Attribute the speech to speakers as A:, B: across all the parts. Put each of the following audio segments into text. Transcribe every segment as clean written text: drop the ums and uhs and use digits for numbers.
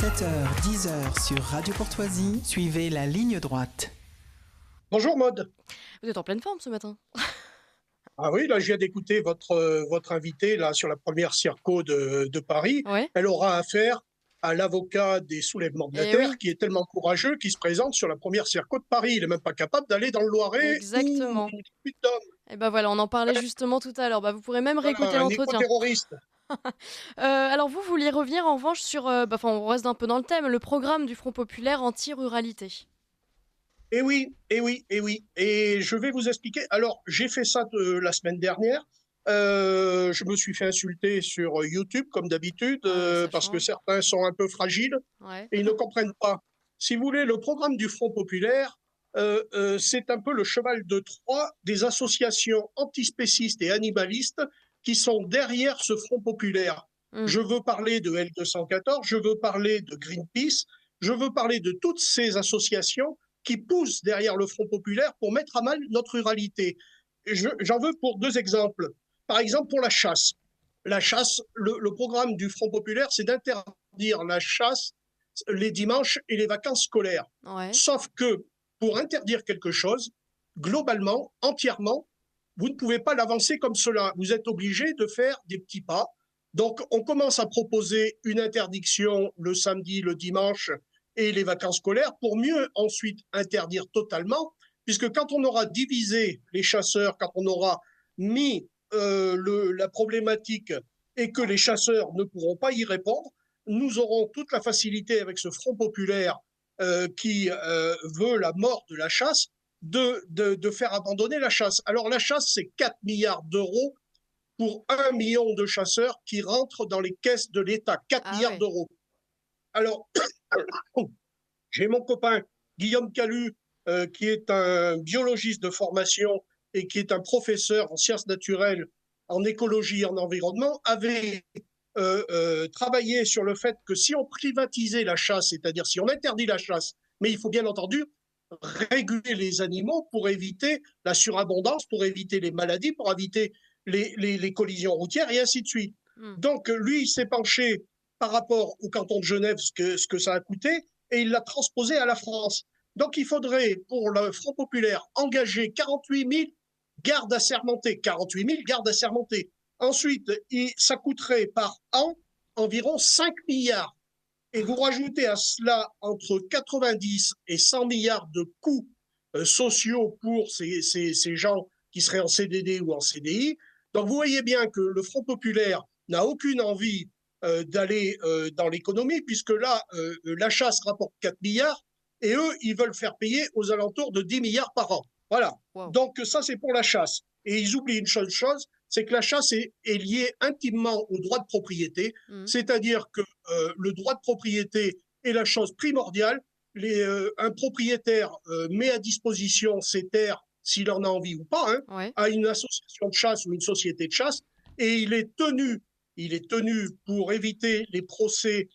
A: 7h-10h sur Radio Courtoisie, suivez la ligne droite.
B: Bonjour Maude.
C: Vous êtes en pleine forme ce matin.
B: Ah oui, là je viens d'écouter votre invitée là, sur la première circo de Paris.
C: Ouais.
B: Elle aura affaire à l'avocat des soulèvements de la
C: Eh
B: Terre
C: oui.
B: qui est tellement courageux qu'il se présente sur la première circo de Paris. Il n'est même pas capable d'aller dans le Loiret
C: Exactement.
B: où il y a plus d'hommes.
C: Et ben voilà, on en parlait justement tout à l'heure. Vous pourrez même réécouter
B: Voilà, un
C: l'entretien.
B: éco-terroriste.
C: Alors vous vouliez revenir en revanche sur, on reste un peu dans le thème, le programme du Front Populaire anti-ruralité.
B: Eh oui, eh oui, eh oui. Et je vais vous expliquer. Alors, j'ai fait ça la semaine dernière. Je me suis fait insulter sur YouTube, comme d'habitude,
C: Ça
B: parce que
C: change.
B: certains sont un peu fragiles
C: Ouais.
B: et ils ne comprennent pas. Si vous voulez, le programme du Front Populaire, c'est un peu le cheval de Troie des associations antispécistes et animalistes qui sont derrière ce Front Populaire.
C: Mm.
B: Je veux parler de L214, je veux parler de Greenpeace, je veux parler de toutes ces associations qui poussent derrière le Front Populaire pour mettre à mal notre ruralité. J'en veux pour deux exemples. Par exemple, pour la chasse. La chasse, le programme du Front Populaire, c'est d'interdire la chasse les dimanches et les vacances scolaires.
C: Ouais.
B: Sauf que pour interdire quelque chose, globalement, entièrement, vous ne pouvez pas l'avancer comme cela. Vous êtes obligé de faire des petits pas. Donc, on commence à proposer une interdiction le samedi, le dimanche et les vacances scolaires pour mieux ensuite interdire totalement, puisque quand on aura divisé les chasseurs, quand on aura mis la problématique et que les chasseurs ne pourront pas y répondre, nous aurons toute la facilité avec ce Front Populaire qui veut la mort de la chasse, de faire abandonner la chasse. Alors la chasse, c'est 4 milliards d'euros pour 1 million de chasseurs qui rentrent dans les caisses de l'État. 4 milliards
C: ouais.
B: d'euros. Alors, j'ai mon copain Guillaume Calu, qui est un biologiste de formation et qui est un professeur en sciences naturelles, en écologie, en environnement, avait travaillé sur le fait que si on privatisait la chasse, c'est-à-dire si on interdit la chasse, mais il faut bien entendu réguler les animaux pour éviter la surabondance, pour éviter les maladies, pour éviter les collisions routières et ainsi de suite.
C: Mm.
B: Donc lui, il s'est penché par rapport au canton de Genève, ce que ça a coûté, et il l'a transposé à la France. Donc il faudrait, pour le Front Populaire, engager 48 000 gardes assermentés. 48 000 gardes assermentés. Ensuite, ça coûterait par an environ 5 milliards. Et vous rajoutez à cela entre 90 et 100 milliards de coûts sociaux pour ces gens qui seraient en CDD ou en CDI. Donc vous voyez bien que le Front Populaire n'a aucune envie d'aller dans l'économie, puisque là, la chasse rapporte 4 milliards, et eux, ils veulent faire payer aux alentours de 10 milliards par an. Voilà.
C: Wow.
B: Donc ça, c'est pour la chasse. Et ils oublient une chose, c'est que la chasse est liée intimement au droit de propriété, c'est-à-dire que le droit de propriété est la chose primordiale. Un propriétaire met à disposition ses terres, s'il en a envie ou pas,
C: Ouais.
B: à une association de chasse ou une société de chasse, et il est tenu pour éviter les procès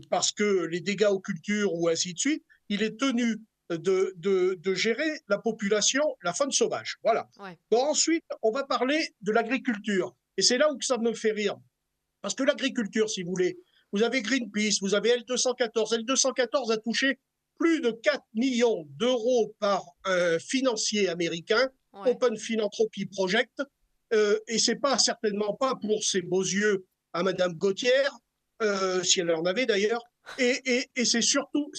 B: parce que les dégâts aux cultures ou ainsi de suite, il est tenu de gérer la population, la faune sauvage. Voilà.
C: Ouais.
B: Bon, ensuite, on va parler de l'agriculture. Et c'est là où ça me fait rire. Parce que l'agriculture, si vous voulez, vous avez Greenpeace, vous avez L214. L214 a touché plus de 4 millions d'euros par un financier américain,
C: Ouais.
B: Open Philanthropy Project. Et c'est pas certainement pas pour ses beaux yeux à Madame Gauthier, si elle en avait d'ailleurs. Et c'est surtout,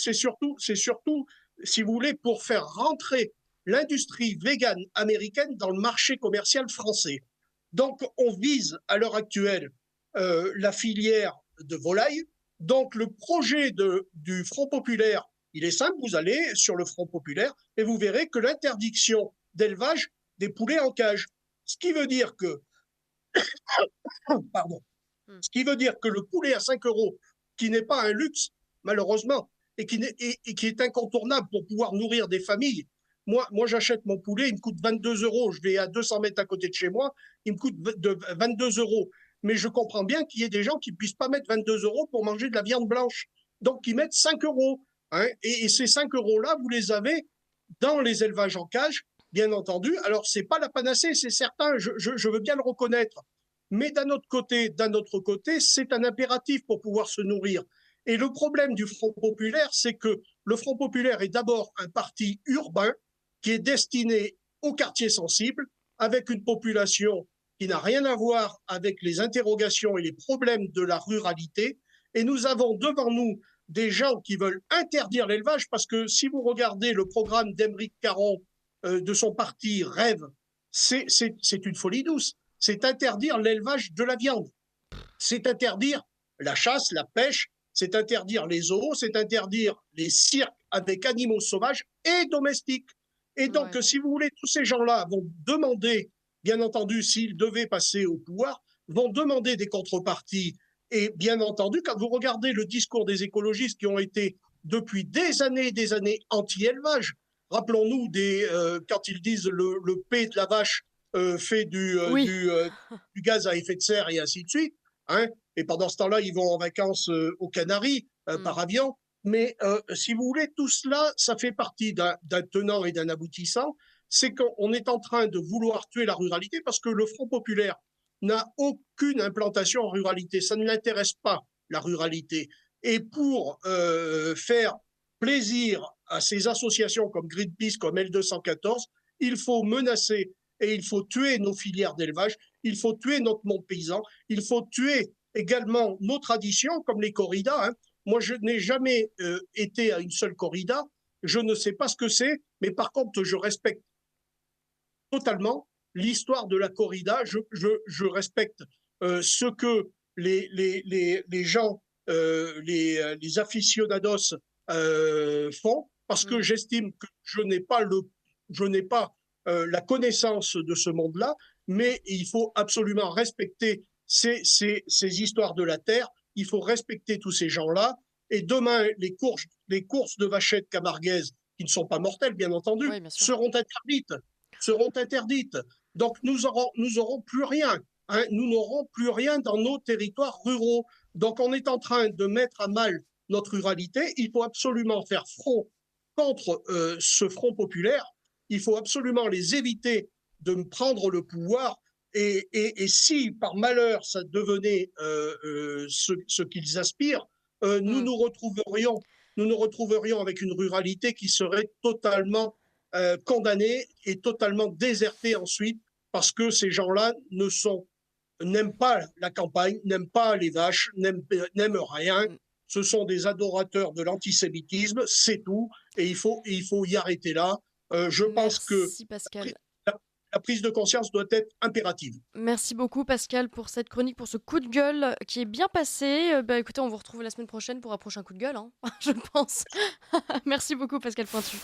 B: si vous voulez, pour faire rentrer l'industrie végane américaine dans le marché commercial français. Donc, on vise à l'heure actuelle la filière de volaille. Donc, le projet du Front Populaire, il est simple. Vous allez sur le Front Populaire et vous verrez que l'interdiction d'élevage des poulets en cage. Ce qui veut dire que, pardon, ce qui veut dire que le poulet à 5 euros, qui n'est pas un luxe, malheureusement, et qui est incontournable pour pouvoir nourrir des familles. Moi, j'achète mon poulet, il me coûte 22 euros. Je vais à 200 mètres à côté de chez moi, il me coûte 22 euros. Mais je comprends bien qu'il y ait des gens qui ne puissent pas mettre 22 euros pour manger de la viande blanche. Donc, ils mettent 5 euros. Et ces 5 euros-là, vous les avez dans les élevages en cage, bien entendu. Alors, ce n'est pas la panacée, c'est certain, je veux bien le reconnaître. Mais d'un autre côté, c'est un impératif pour pouvoir se nourrir. Et le problème du Front populaire, c'est que le Front populaire est d'abord un parti urbain qui est destiné aux quartiers sensibles, avec une population qui n'a rien à voir avec les interrogations et les problèmes de la ruralité. Et nous avons devant nous des gens qui veulent interdire l'élevage, parce que si vous regardez le programme d'Aymeric Caron, de son parti Rêve, c'est une folie douce. C'est interdire l'élevage de la viande. C'est interdire la chasse, la pêche, c'est interdire les zoos, c'est interdire les cirques avec animaux sauvages et domestiques. Et donc,
C: Ouais.
B: si vous voulez, tous ces gens-là vont demander, bien entendu, s'ils devaient passer au pouvoir, vont demander des contreparties. Et bien entendu, quand vous regardez le discours des écologistes qui ont été depuis des années et des années anti-élevage, rappelons-nous quand ils disent le P de la vache fait
C: Oui.
B: du gaz à effet de serre et ainsi de suite, hein, et pendant ce temps-là, ils vont en vacances aux Canaries
C: Mm.
B: par avion. Mais si vous voulez, tout cela, ça fait partie d'un tenant et d'un aboutissant. C'est qu'on est en train de vouloir tuer la ruralité parce que le Front populaire n'a aucune implantation en ruralité. Ça ne l'intéresse pas, la ruralité. Et pour faire plaisir à ces associations comme Greenpeace, comme L214, il faut menacer et il faut tuer nos filières d'élevage, il faut tuer notre monde paysan, il faut tuer également nos traditions comme les corridas. Hein. Moi, je n'ai jamais été à une seule corrida, je ne sais pas ce que c'est, mais par contre, je respecte totalement l'histoire de la corrida, je respecte ce que les gens, les aficionados font, parce que
C: Mm.
B: j'estime que je n'ai pas la connaissance de ce monde-là, mais il faut absolument respecter ces histoires de la terre, il faut respecter tous ces gens-là, et demain, les courses de vachettes camarguaises, qui ne sont pas mortelles, bien entendu,
C: Oui, bien sûr.
B: seront interdites. Donc nous aurons plus rien. Hein, nous n'aurons plus rien dans nos territoires ruraux. Donc on est en train de mettre à mal notre ruralité. Il faut absolument faire front contre ce front populaire. Il faut absolument les éviter de prendre le pouvoir. Et si par malheur ça devenait ce qu'ils aspirent,
C: Mm.
B: nous nous retrouverions avec une ruralité qui serait totalement condamnés et totalement désertés ensuite parce que ces gens-là n'aiment pas la campagne, n'aiment pas les vaches, n'aiment rien.
C: Mm.
B: Ce sont des adorateurs de l'antisémitisme, c'est tout, et il faut y arrêter là. Je pense que
C: Merci Pascal.
B: la prise de conscience doit être impérative.
C: Merci beaucoup Pascal pour cette chronique, pour ce coup de gueule qui est bien passé. Bah écoutez, on vous retrouve la semaine prochaine pour un prochain coup de gueule, hein, je pense. Merci beaucoup Pascal Pointu.